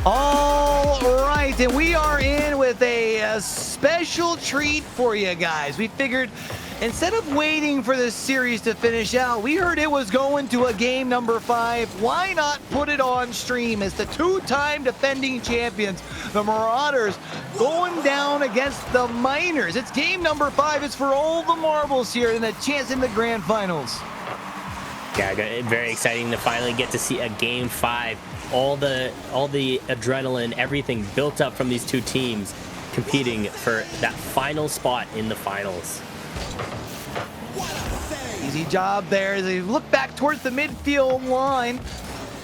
All right, and we are in with a special treat for you guys. We figured instead of waiting for this series to finish out, we heard it was going to a game number 5. Why not put it on stream as the two-time defending champions, the Marauders, going down against the Miners? It's game number 5. It's for all the marbles here and a chance in the grand finals. Yeah, very exciting to finally get to see a game 5. All the adrenaline, everything built up from these two teams competing for that final spot in the finals. Easy job there as they look back towards the midfield line.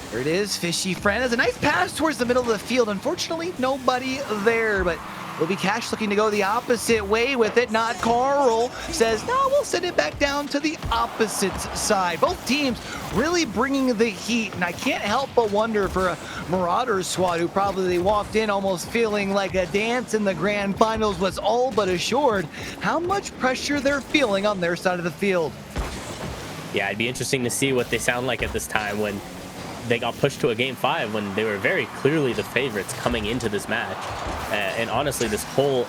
There it is, Fishy Friend has a nice pass towards the middle of the field. Unfortunately, nobody there, but will be Cash looking to go the opposite way with it. Not Carl. Says, no, we'll send it back down to the opposite side. Both teams really bringing the heat, and I can't help but wonder for a Marauders squad who probably walked in almost feeling like a dance in the grand finals was all but assured, how much pressure they're feeling on their side of the field. Yeah, it'd be interesting to see what they sound like at this time when they got pushed to a game 5 when they were very clearly the favorites coming into this match. And honestly, this whole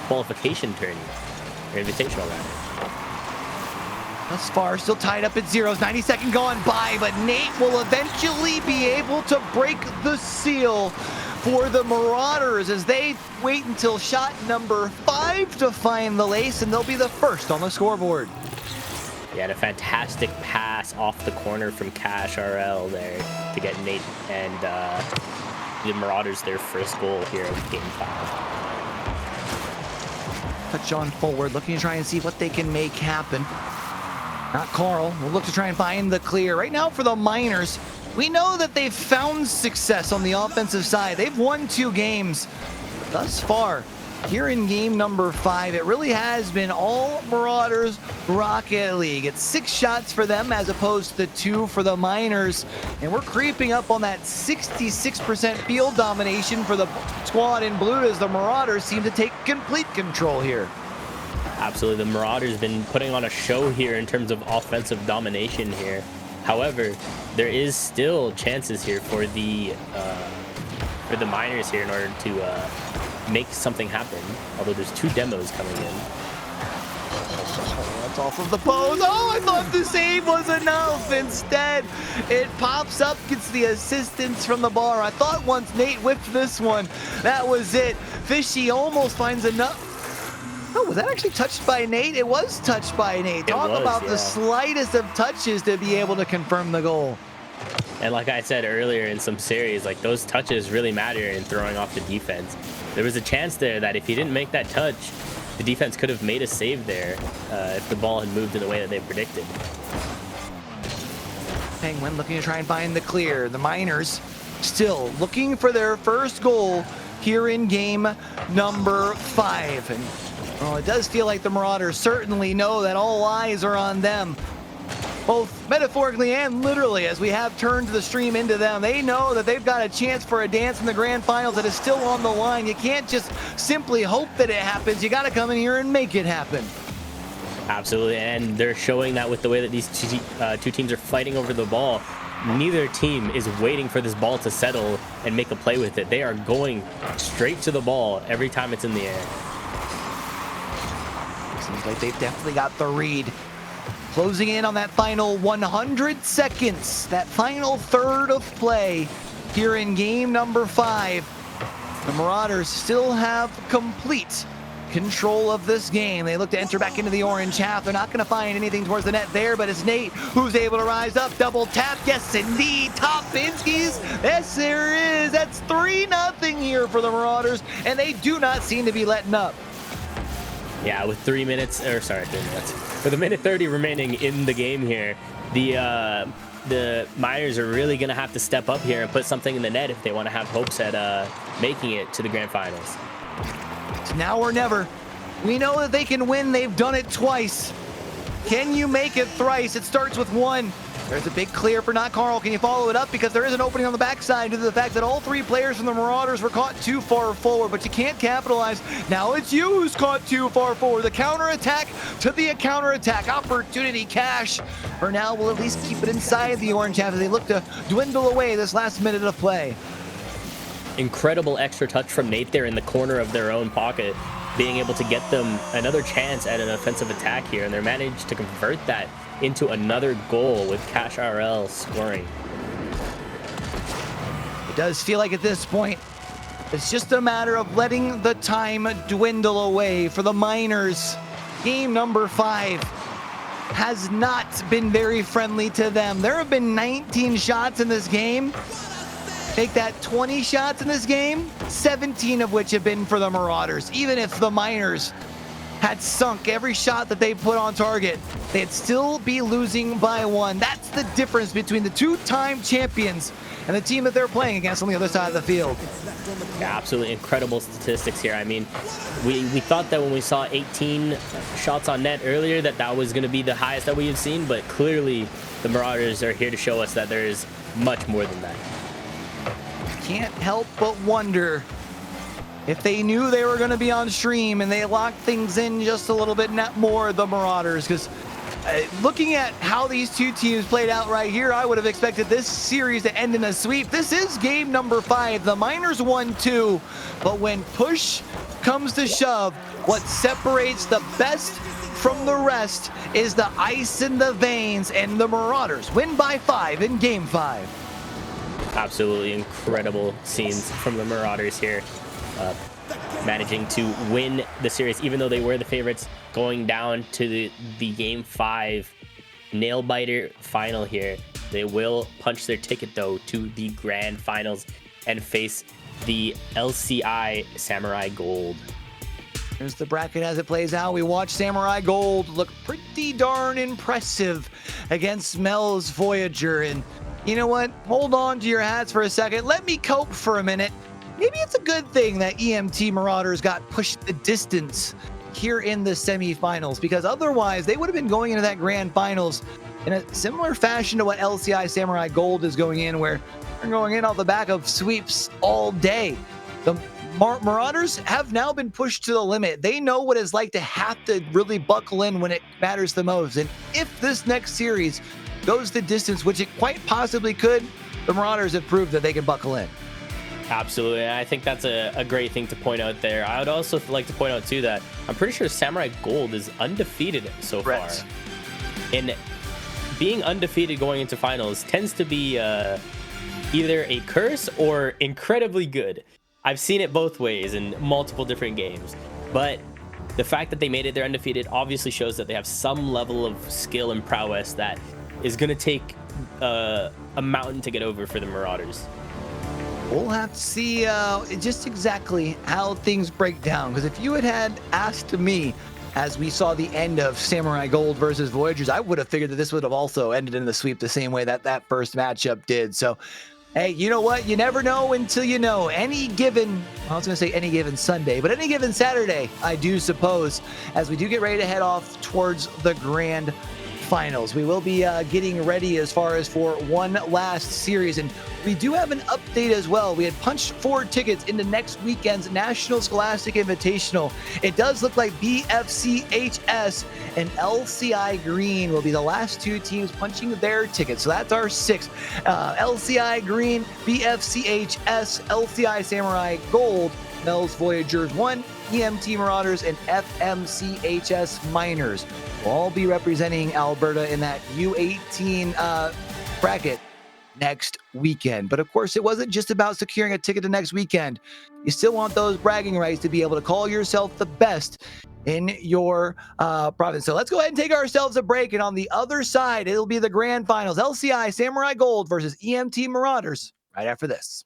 qualification tourney, or invitational rather. Thus far, still tied up at zeros. 90-second gone by, but Nate will eventually be able to break the seal for the Marauders as they wait until shot number 5 to find the lace, and they'll be the first on the scoreboard. Yeah, and a fantastic pass off the corner from Cash RL there to get Nate and the Marauders their first goal here in game 5. Touch on forward, looking to try and see what they can make happen. Not Carl. We'll look to try and find the clear. Right now for the Miners, we know that they've found success on the offensive side. They've won 2 games thus far. Here in game number 5, it really has been all Marauders Rocket League. It's 6 shots for them as opposed to 2 for the Miners. And we're creeping up on that 66% field domination for the squad in blue as the Marauders seem to take complete control here. Absolutely, the Marauders have been putting on a show here in terms of offensive domination here. However, there is still chances here for the Miners here in order to make something happen, although there's 2 demos coming in. That's off of the pose. Oh, I thought the save was enough. Instead, it pops up, gets the assistance from the bar. I thought once Nate whipped this one, that was it. Fishy almost finds enough. Oh, was that actually touched by Nate? It was touched by Nate. Talk about the slightest of touches to be able to confirm the goal. And like I said earlier in some series, like those touches really matter in throwing off the defense. There was a chance there that if he didn't make that touch, the defense could have made a save there if the ball had moved in the way that they predicted. Penguin looking to try and find the clear. The Miners still looking for their first goal here in game number 5. And well, it does feel like the Marauders certainly know that all eyes are on them, both metaphorically and literally, as we have turned the stream into them. They know that they've got a chance for a dance in the grand finals that is still on the line. You can't just simply hope that it happens. You got to come in here and make it happen. Absolutely, and they're showing that with the way that these two teams are fighting over the ball. Neither team is waiting for this ball to settle and make a play with it. They are going straight to the ball every time it's in the air. Seems like they've definitely got the read. Closing in on that final 100 seconds, that final third of play here in game number 5. The Marauders still have complete control of this game. They look to enter back into the orange half. They're not going to find anything towards the net there, but it's Nate who's able to rise up. Double tap. Yes, indeed. Topinski's. Yes, there is. That's 3-0 here for the Marauders, and they do not seem to be letting up. Yeah, with 3 minutes, or sorry, 3 minutes. With a minute 30 remaining in the game here, the Miners are really going to have to step up here and put something in the net if they want to have hopes at making it to the grand finals. It's now or never. We know that they can win. They've done it twice. Can you make it thrice? It starts with 1. There's a big clear for not Carl. Can you follow it up? Because there is an opening on the backside due to the fact that all 3 players from the Marauders were caught too far forward, but you can't capitalize. Now it's you who's caught too far forward. The counterattack to the counterattack. Opportunity Cash. For now, we'll at least keep it inside the orange half as they look to dwindle away this last minute of play. incredible extra touch from Nate there in the corner of their own pocket, being able to get them another chance at an offensive attack here, and they're managed to convert that into another goal with Cash RL scoring. It does feel like at this point, it's just a matter of letting the time dwindle away for the Miners. Game number 5 has not been very friendly to them. There have been 19 shots in this game. Take that, 20 shots in this game, 17 of which have been for the Marauders. Even if the Miners had sunk every shot that they put on target, they'd still be losing by 1. That's the difference between the 2-time champions and the team that they're playing against on the other side of the field. Yeah, absolutely incredible statistics here. I mean, we thought that when we saw 18 shots on net earlier that was going to be the highest that we have seen, but clearly the Marauders are here to show us that there is much more than that. Can't help but wonder if they knew they were going to be on stream and they locked things in just a little bit more, the Marauders, because looking at how these two teams played out right here, I would have expected this series to end in a sweep. This is game number 5. The Miners won 2, but when push comes to shove, what separates the best from the rest is the ice in the veins, and the Marauders win by 5 in game 5. Absolutely incredible scenes from the Marauders here, managing to win the series, even though they were the favorites, going down to the game 5 nail biter final here. They will punch their ticket though to the grand finals and face the LCI Samurai Gold. Here's the bracket as it plays out. We watch Samurai Gold look pretty darn impressive against Mel's Voyager. And you know what? Hold on to your hats for a second. Let me cope for a minute. Maybe it's a good thing that EMT Marauders got pushed the distance here in the semifinals, because otherwise they would have been going into that grand finals in a similar fashion to what LCI Samurai Gold is going in, where they're going in off the back of sweeps all day. The Marauders have now been pushed to the limit. They know what it's like to have to really buckle in when it matters the most. And if this next series goes the distance, which it quite possibly could, the Marauders have proved that they can buckle in. Absolutely, and I think that's a great thing to point out there. I would also like to point out too that I'm pretty sure Samurai Gold is undefeated so far. And being undefeated going into finals tends to be either a curse or incredibly good. I've seen it both ways in multiple different games, but the fact that they made it there undefeated obviously shows that they have some level of skill and prowess that is going to take a mountain to get over for the Marauders. We'll have to see just exactly how things break down, because if you had asked me as we saw the end of Samurai Gold versus Voyagers, I would have figured that this would have also ended in the sweep the same way that that first matchup did. So, hey, you know what? You never know until you know. Any given, I was going to say any given Sunday, but any given Saturday, I do suppose, as we do get ready to head off towards the grand finals. We will be getting ready as far as for one last series, and we do have an update as well. We had punched 4 tickets into next weekend's National Scholastic Invitational. It does look like BFCHS and LCI Green will be the last 2 teams punching their tickets. So that's our 6. LCI Green, BFCHS, LCI Samurai Gold, Mel's Voyagers 1, EMT Marauders, and FMCHS Miners will all be representing Alberta in that U18 bracket next weekend. But of course, it wasn't just about securing a ticket to next weekend. You still want those bragging rights to be able to call yourself the best in your province. So let's go ahead and take ourselves a break. And on the other side, it'll be the grand finals. LCI Samurai Gold versus EMT Marauders right after this.